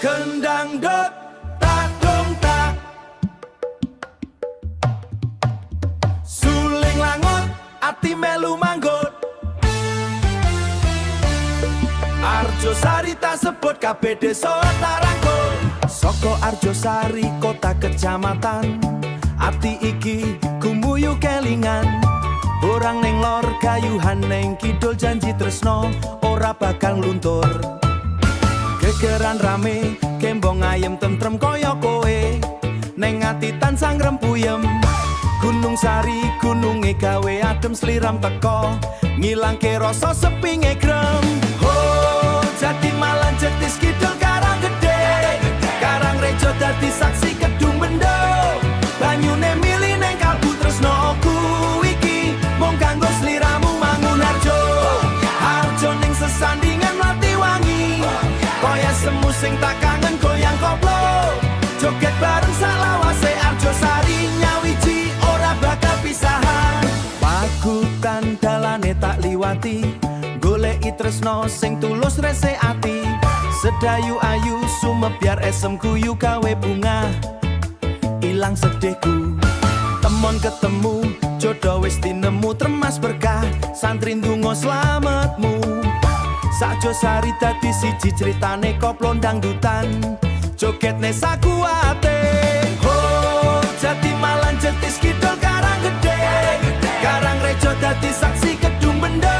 Kendang dot tak dong tak, suling langut ati melu manggut. Arjosari tak sebut kabeh desa tak rangkul. Soko Arjosari kota kecamatan, ati iki gumuyu kelingan. Orang neng lor kayuhan neng kidul janji tresno ora bakal luntur. Gegeran rame kembong ayem tentrem koyo kowe, neng ati tansah ngrempuyem. Gunung Sari gununge gawe adem sliram teko, ngilangke rasa sepinge grem. Jati Malang Jetis Kidul Karang Gede, Karang Rejo dadi saksi Kedung Bendo. Banyune mili neng kalbu tresnoku iki, mung kanggo sliramu mangun Harjo. Harjo ning sesandingan mati wangi, kaya semu sing tak kangen goyang koplo. Joget bareng salawase Arjosari nyawiji ora bakal pisahan. Pagutan dalane tak liwati, goleki tresno sing tulus resik ati. Sedayu ayu sumebyar esem guyu gawe bunga, ilang sedihku. Temon ketemu jodoh wis tinemu tremas berkah, santri ndonga slametmu. Sakjosari dadi siji critane koplo dangdutan, jogetne sakuwate. Jati Malang Jetis Kidul Karang Gede, Karang Rejo dadi saksi Kedung Bendo.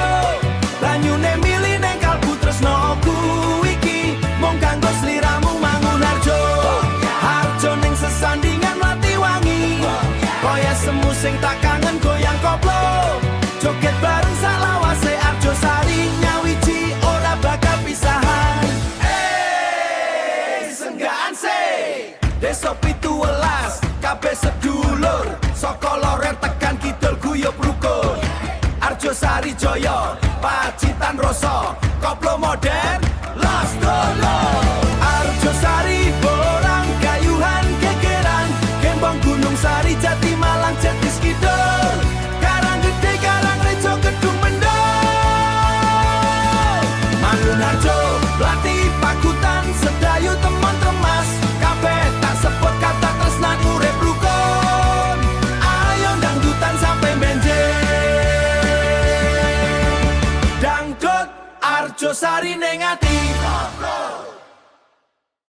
Banyune mili neng kalbu tresnoku iki, mung kanggo sliramu mangun Harjo. Harjo ning sesandingan mati wangi, kaya semu sing tak kangen goyang koplo. Joget bareng salawase Arjosari nyawiji ora bakal pisahan. Senggaan se Desa 17 kabeh sedulur, saka lorer tekan kidul guyub rukun. Arjosari Jaya Pacitan Rasa koplo modern